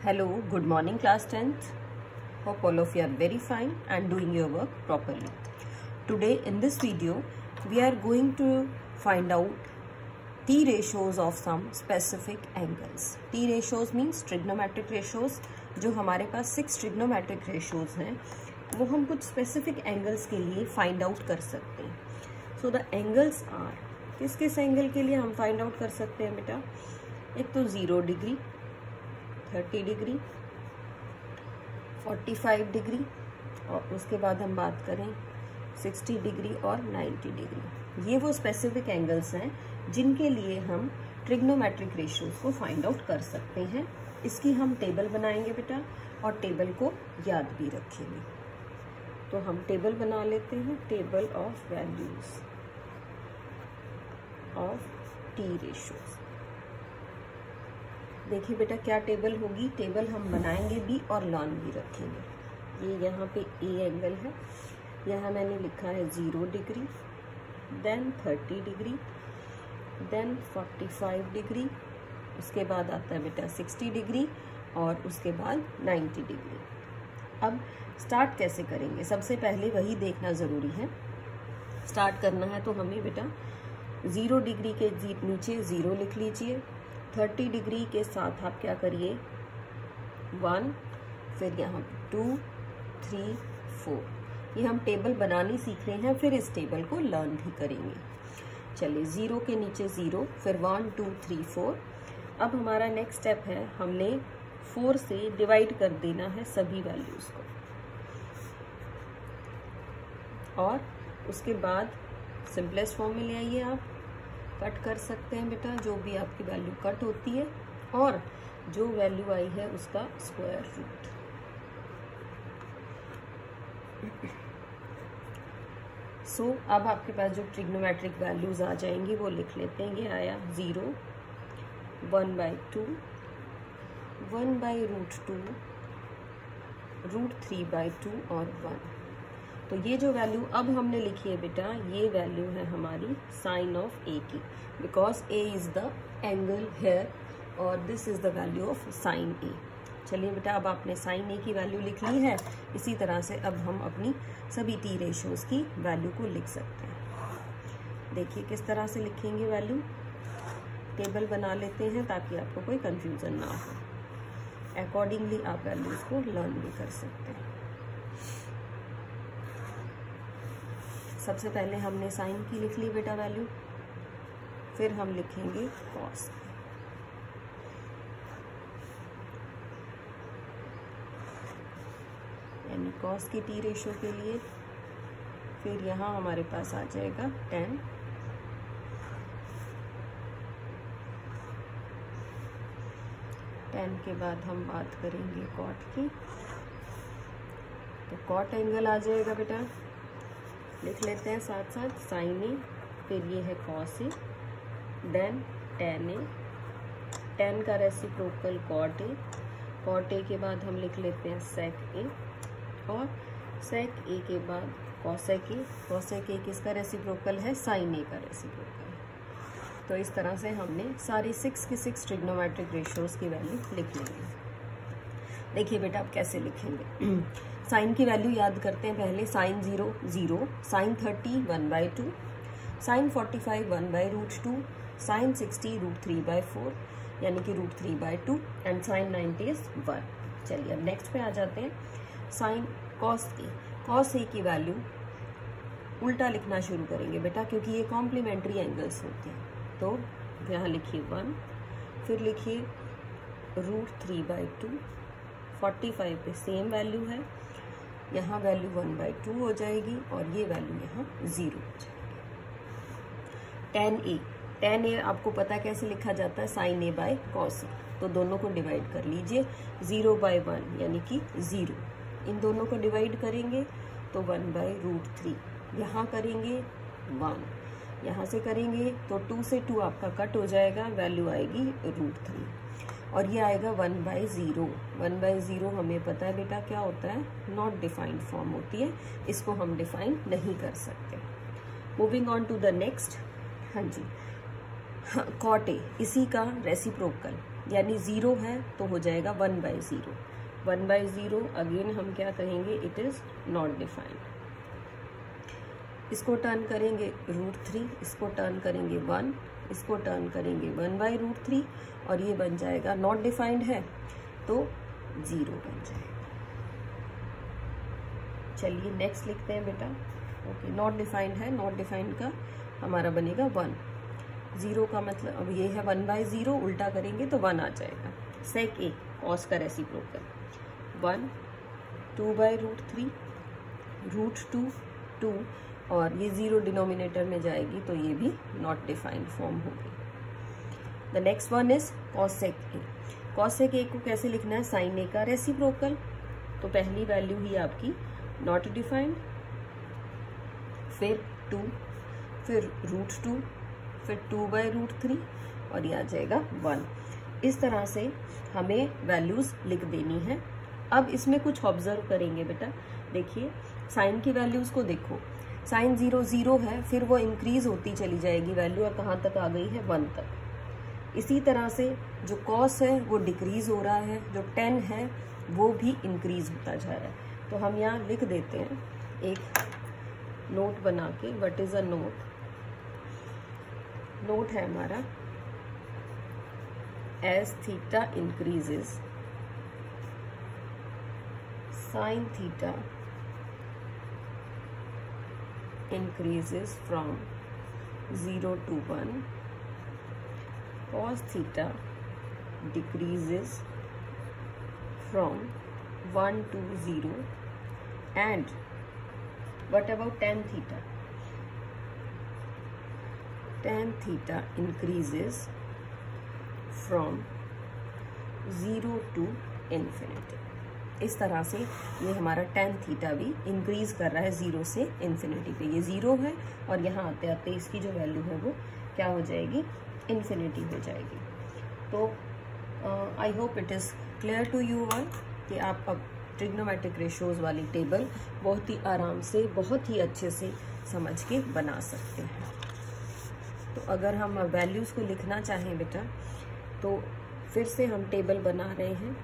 Hello, good morning class 10th. Hope all of you are very fine and doing your work properly. Today in this video, we are going to find out T ratios of some specific angles. T ratios means trigonometric ratios. जो हमारे पास 6 trigonometric ratios हैं, वो हम कुछ specific angles के लिए find out कर सकते हैं. So the angles are, किस एंगल के लिए हम फाइंड आउट कर सकते हैं बेटा? एक तो 0 डिग्री, 30 डिग्री, 45 डिग्री और उसके बाद हम बात करें 60 डिग्री और 90 डिग्री. ये वो स्पेसिफिक एंगल्स हैं जिनके लिए हम ट्रिग्नोमेट्रिक रेशियोज को फाइंड आउट कर सकते हैं. इसकी हम टेबल बनाएंगे बेटा और टेबल को याद भी रखेंगे. तो हम टेबल बना लेते हैं, table of values of T ratios. देखिए बेटा क्या टेबल होगी. टेबल हम बनाएंगे भी और लर्न भी रखेंगे. ये यहाँ पे ए एंगल है, यहाँ मैंने लिखा है 0 degree, then 30 degree, then 45 degree, उसके बाद आता है बेटा 60 डिग्री और उसके बाद 90 डिग्री. अब स्टार्ट कैसे करेंगे? सबसे पहले वही देखना ज़रूरी है. स्टार्ट करना है तो हमें बेटा 0 डिग्री के नीचे 0 लिख लीजिए. 30 डिग्री के साथ आप क्या करिए 1, फिर यहाँ 2, 3, 4. ये हम टेबल बनानी सीख रहे हैं, फिर इस टेबल को लर्न भी करेंगे. चलिए 0 के नीचे 0, फिर 1, 2, 3, 4. अब हमारा नेक्स्ट स्टेप है, हमने 4 से डिवाइड कर देना है सभी वैल्यूज को और उसके बाद सिंपलेस्ट फॉर्म में ले आइए. आप कट कर सकते हैं बेटा, जो भी आपकी वैल्यू कट होती है और जो वैल्यू आई है उसका स्क्वायर रूट. सो अब आपके पास जो ट्रिग्नोमेट्रिक वैल्यूज आ जाएंगी वो लिख लेते हैं. ये आया 0, 1/2, 1/√2, √3/2 और 1. तो ये जो वैल्यू अब हमने लिखी है बेटा, ये वैल्यू है हमारी साइन ऑफ ए की, because A is the angle here और this is the value of sine A. चलिए बेटा अब आपने साइन ए की वैल्यू लिख ली है. इसी तरह से अब हम अपनी सभी टी रेशियोज की वैल्यू को लिख सकते हैं. देखिए किस तरह से लिखेंगे वैल्यू. टेबल बना लेते हैं ताकि आपको कोई कंफ्यूजन ना हो. अकॉर्डिंगली आप वैल्यूज को लर्न भी कर सकते हैं. सबसे पहले हमने साइन की लिख ली बेटा वैल्यू, फिर हम लिखेंगे कॉस. यानी कॉस की टी रेशियो के लिए फिर यहाँ हमारे पास आ जाएगा 10. के बाद हम बात करेंगे कॉट की. तो कॉट एंगल आ जाएगा बेटा, लिख लेते हैं साथ साथ साइन ए, फिर ये है cos A, then tan A, tan का reciprocal cot A, cot A के बाद हम लिख लेते हैं सेक ए और सेक ए के बाद कॉसेक ए. कॉसेक ए किसका रेसिप्रोकल है? साइन ए का रेसिप्रोकल. तो इस तरह से हमने सारी 6 की 6 ट्रिग्नोमेट्रिक रेशियोज की वैल्यू लिख लेंगे. देखिए बेटा आप कैसे लिखेंगे. साइन की वैल्यू याद करते हैं पहले. साइन 0 0, साइन 30 1/2, साइन 45 1/√2, साइन 60 √3/4 यानी कि √3/2 एंड साइन 90 इज 1. चलिए अब नेक्स्ट पे आ जाते हैं. Sine cos A. Cos A की वैल्यू उल्टा लिखना शुरू करेंगे बेटा, क्योंकि ये कॉम्प्लीमेंट्री एंगल्स होते हैं. तो यहाँ लिखिए 1, फिर लिखिए √3/2, 45 पे सेम वैल्यू है, यहाँ वैल्यू 1/2 हो जाएगी और ये वैल्यू यहाँ 0 हो जाएगी. tan a आपको पता कैसे लिखा जाता है? Sign A by cos A. तो दोनों को डिवाइड कर लीजिए. 0/1 यानी कि 0. इन दोनों को डिवाइड करेंगे तो 1/√3. यहाँ करेंगे 1, यहाँ से करेंगे तो 2 से 2 आपका कट हो जाएगा, वैल्यू आएगी √3 और ये आएगा 1/0. 1/0 हमें पता है बेटा क्या होता है? नॉट डिफाइंड फॉर्म होती है, इसको हम डिफाइन नहीं कर सकते. Moving on to the next. हाँ जी, कॉट ए इसी का रेसिप्रोकल यानी 0 है तो हो जाएगा 1/0। 1/0 अगेन हम क्या कहेंगे, इट इज़ नॉट डिफाइंड। इसको टर्न करेंगे √3, इसको टर्न करेंगे 1, इसको टर्न करेंगे 1/√3 और ये बन जाएगा नॉट डिफाइंड है तो 0 बन जाएगा। चलिए नेक्स्ट लिखते हैं बेटा। ओके, नॉट डिफाइंड है, नॉट डिफाइंड का हमारा बनेगा 1। 0 का मतलब अब ये है 1/0, उल्टा करेंगे तो 1 आ जाएगा। सेक ए कॉस का रेसिप्रोकल 1, 2/√3, √2 2 और ये 0 डिनोमिनेटर में जाएगी तो ये भी नॉट डिफाइंड फॉर्म होगी। The next one is cosec A. Cosec ए को कैसे लिखना है, साइन ए का रेसिप्रोकल। तो पहली वैल्यू ही आपकी नॉट डिफाइंड, फिर 2, फिर √2, फिर 2/√3 और ये आ जाएगा 1। इस तरह से हमें वैल्यूज लिख देनी है। अब इसमें कुछ ऑब्जर्व करेंगे बेटा। देखिए साइन की वैल्यूज को देखो, साइन 0 0 है, फिर वो इंक्रीज होती चली जाएगी वैल्यू और कहाँ तक आ गई है 1 तक। इसी तरह से जो कॉस है वो डिक्रीज हो रहा है, जो tan है वो भी इंक्रीज होता जा रहा है। तो हम यहाँ लिख देते हैं एक नोट बना के। What is a note? Note है हमारा as theta increases sine theta increases from 0 to 1, cos theta decreases from 1 to 0, and what about tan theta? Tan theta increases from 0 to infinity। इस तरह से ये हमारा tan थीटा भी increase कर रहा है 0 से इन्फिनिटी पे। ये 0 है और यहाँ आते आते इसकी जो वैल्यू है वो क्या हो जाएगी, इन्फिनिटी हो जाएगी। तो I hope it is clear to you all कि आप अब ट्रिग्नोमेट्रिक रेशियोज वाली टेबल बहुत ही आराम से, बहुत ही अच्छे से समझ के बना सकते हैं। तो अगर हम वैल्यूज़ को लिखना चाहें बेटा तो फिर से हम टेबल बना रहे हैं,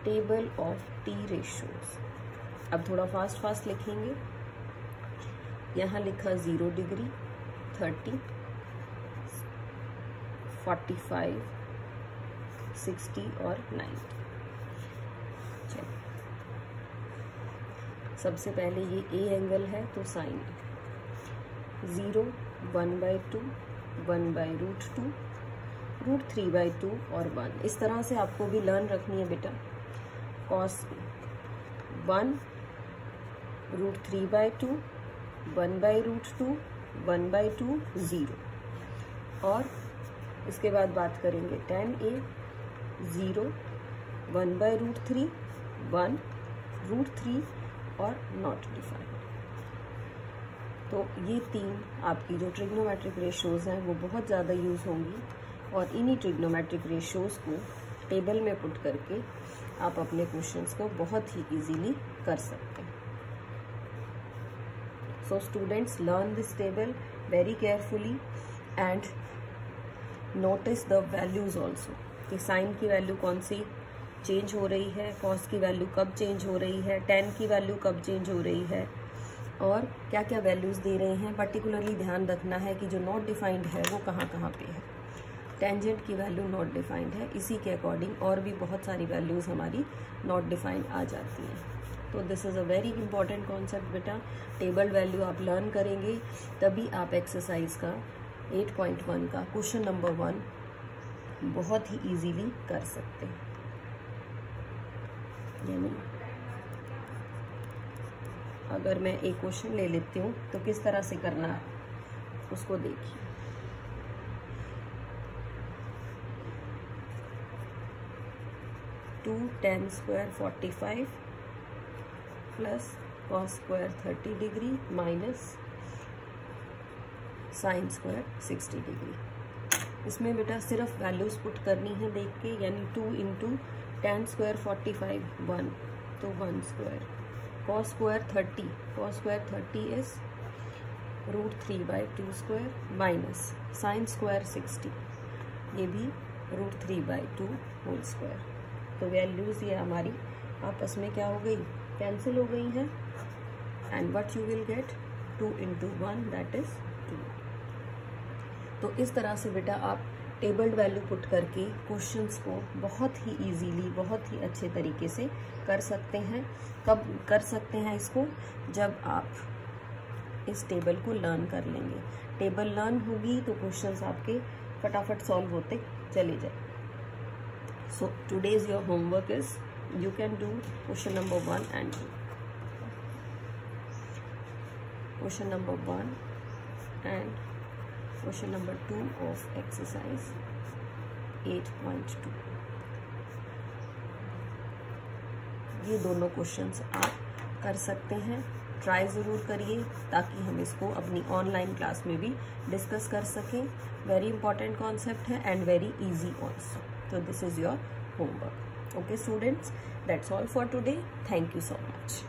टेबल ऑफ टी रेशियोज। अब थोड़ा फास्ट लिखेंगे। यहाँ लिखा 0 डिग्री, 30, 45, 60 और 90। चलो सबसे पहले ये ए एंगल है तो साइन 0, 1/2, 1/√2, √3/2 और 1। इस तरह से आपको भी लर्न रखनी है बेटा। cos 1, √3/2, 1/√2, 1/2, 0। और इसके बाद बात करेंगे tan A 0, 1/√3, 1, √3 और नॉट डिफाइंड। तो ये 3 आपकी जो ट्रिग्नोमेट्रिक रेशियोज हैं वो बहुत ज़्यादा यूज़ होंगी और इन्हीं ट्रिग्नोमेट्रिक रेशियोज को टेबल में पुट करके आप अपने क्वेश्चंस को बहुत ही इजीली कर सकते हैं। So students learn this table very carefully and notice the values also कि साइन की वैल्यू कौन सी चेंज हो रही है, कॉस की वैल्यू कब चेंज हो रही है, tan की वैल्यू कब चेंज हो रही है और क्या क्या वैल्यूज़ दे रहे हैं। पर्टिकुलरली ध्यान रखना है कि जो नॉट डिफाइंड है वो कहाँ कहाँ पे है। टेंजेंट की वैल्यू नॉट डिफाइंड है, इसी के अकॉर्डिंग और भी बहुत सारी वैल्यूज़ हमारी नॉट डिफाइंड आ जाती हैं। तो this is a very important concept बेटा। टेबल वैल्यू आप लर्न करेंगे तभी आप एक्सरसाइज का 8.1 का क्वेश्चन नंबर 1 बहुत ही इजीली कर सकते हैं। यानी अगर मैं एक क्वेश्चन ले लेती हूँ तो किस तरह से करना है उसको देखिए। Two tan square 45 plus cos square 30 degree minus sine square 60 degree. इसमें बेटा सिर्फ वैल्यूज पुट करनी है देख के, यानी 2 इंटू tan स्क्वायर 45 1 तो 1 square, cos square 30 is √3/2 square minus sine square 60, ये भी √3/2 होल स्क्वायर। तो वैल्यूज ये हमारी आपस में क्या हो गई, कैंसिल हो गई हैं, and what you will get 2 × 1 that is 2। तो इस तरह से बेटा आप टेबल्ड वैल्यू पुट करके क्वेश्चंस को बहुत ही इजीली, बहुत ही अच्छे तरीके से कर सकते हैं। कब कर सकते हैं इसको, जब आप इस टेबल को लर्न कर लेंगे। टेबल लर्न होगी तो क्वेश्चंस आपके फटाफट सॉल्व होते चले जाए। So today's your homework is you can do question number 1 and 2. Question number 1 and question number 2 of exercise 8.2. ये दोनों क्वेश्चंस आप कर सकते हैं, ट्राई ज़रूर करिए ताकि हम इसको अपनी ऑनलाइन क्लास में भी डिस्कस कर सकें। वेरी इंपॉर्टेंट कॉन्सेप्ट है and very easy also. So this is your homework. Okay students, that's all for today. Thank you so much.